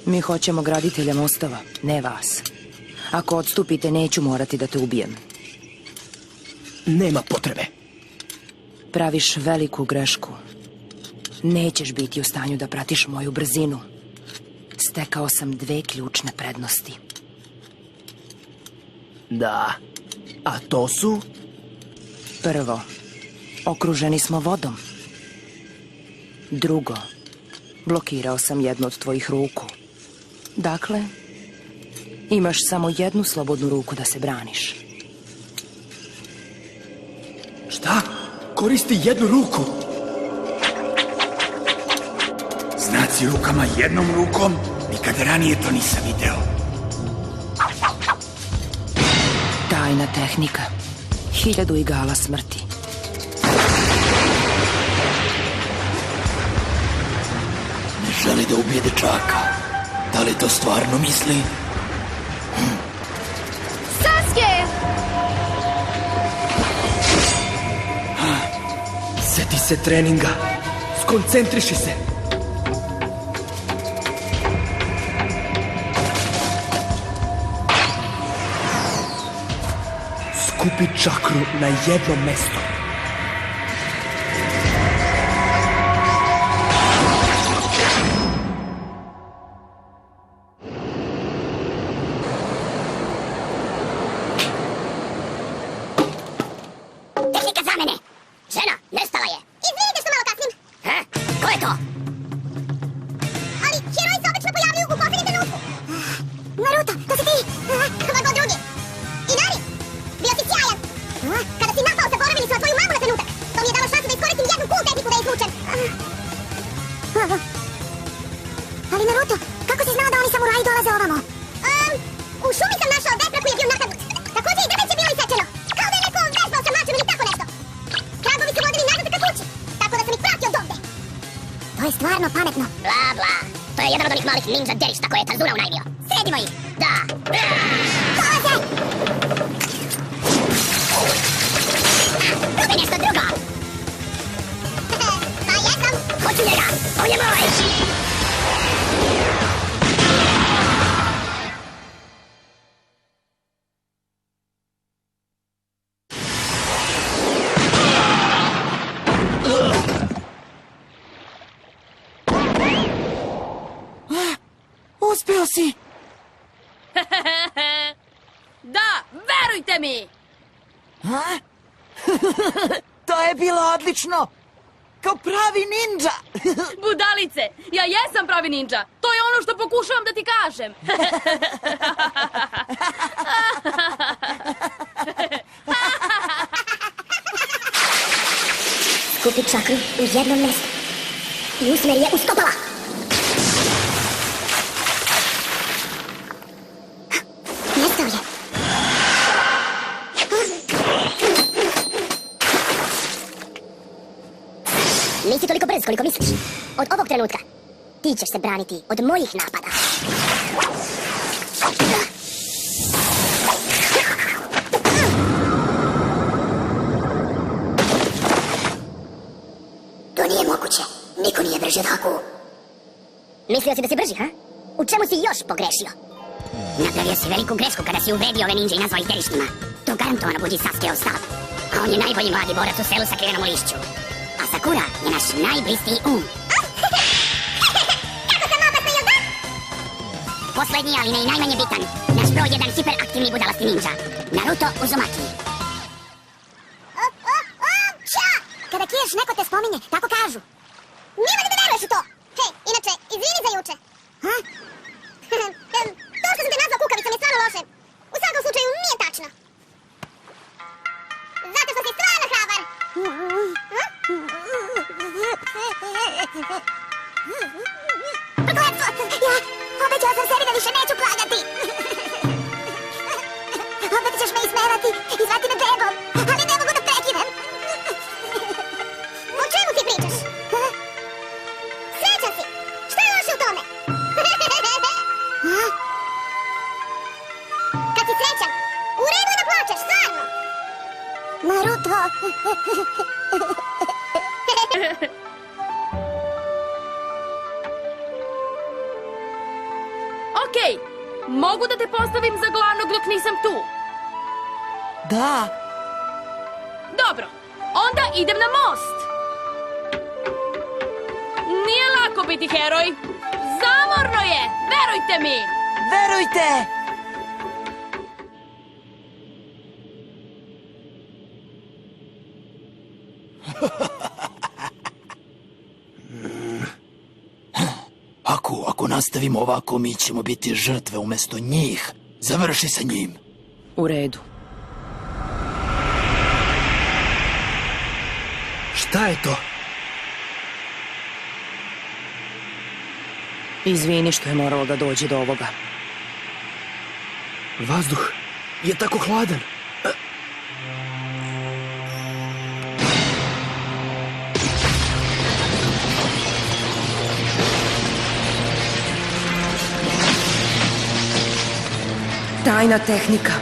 Mi hoćemo graditelja mostova, ne vas. Ako odstupite, neću morati da te ubijem. Nema potrebe. Praviš veliku grešku. Nećeš biti u stanju da pratiš moju brzinu. Stekao sam 2 ključne prednosti. Da. A to su? Prvo, okruženi smo vodom. Drugo, blokirao sam jednu od tvojih ruku. Dakle, imaš samo jednu slobodnu ruku da se braniš. Šta? Koristi jednu ruku? Znaci rukama jednom rukom? Nikada ranije to nisam video. Tajna tehnika. 1000 igala smrti. Ne želi da ubije dečaka. Da li to stvarno misli? Sasuke! Seti se treninga. Skoncentriši se. Skupi čakru na jednom mestu. Tehnika za mene! Žena, nestala je! Izvinite što malo kasnim! Ko je to? Ali heroji se obično pojavljuju u posljednjem trenutku! Naruto, to si ti! Kako drugi! Inari! Bio si sjajan! Kada si napao, zaboravili su na tvoju mamu na trenutak! To mi je dalo šansu da iskoristim jednu cool tehniku da je izvučem! Ali Naruto, kako si znao da oni samuraji dolaze ovamo? U šumi sam našao vepra koji je bio napadnut. Također i drveće bilo isečeno. Kao da je neko vežbao sa mačem ili tako nešto. Tragovi su vodili nazad ka kući, tako da sam ih pratio od ovde. To je stvarno pametno. Bla, bla. To je jedan od onih malih ninja derišta koje je Tazura unajmio. Sredimo ih! Da! Dolaze! Probi nešto drugo! Pa jednom! Hoću njega! On je moj! Uspeo si! Da, verujte mi! To je bilo odlično! Kao pravi ninja! Budalice, ja jesam pravi ninja. To je ono što pokušavam da ti kažem. Skupi čakru u jednom mjestu i usmeri je u stopala. Nestao je. Nisi toliko brz koliko misliš. Od ovog trenutka ti ćeš se braniti od mojih napada. To nije moguće. Niko nije brži od Haku. Mislio si da si brži, ha? U čemu si još pogrešio? Napravio si veliku grešku kada si uvredio ove ninja i nazvao ih derištima. To garantovano budi Sasukeov stav. A on je najbolji mladi borac u selu sakrivenom u lišću. A Sakura je naš najbliskiji Kako sam opasna, jel da? Poslednji, ali ne i najmanje bitan. Naš broj 1 hiperaktivni budalasti ninja. Naruto Uzumaki. Kada kiješ, neko te spominje, tako kažu. Nema da veruješ u to! Hej, inače, izvini za juče. To što sam te nazvao kukavicom je stvarno loše. U svakom slučaju nije tačno. Zato što si stvarno hrabar. Prokletstvo! Ja obećao sam sebi da više neću plagati. Opet ćeš me ismevati i zvati me bebom, ali ne mogu da prekinem. O čemu ti pričaš? Srećan si! Šta je loše u tome? mogu da te postavim za glavnog dok nisam tu? Da. Dobro, onda idem na most. Nije lako biti heroj. Zamorno je, verujte mi. Verujte! Ako nastavimo ovako, mi ćemo biti žrtve umjesto njih. Završi sa njim. U redu. Šta je to? Izvini što je moralo da dođe do ovoga. Vazduh je tako hladan. Tajna tehnika.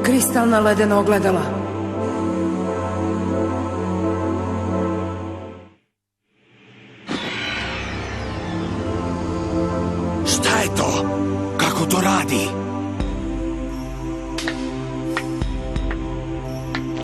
Kristalna ledena ogledala. Šta je to? Kako to radi?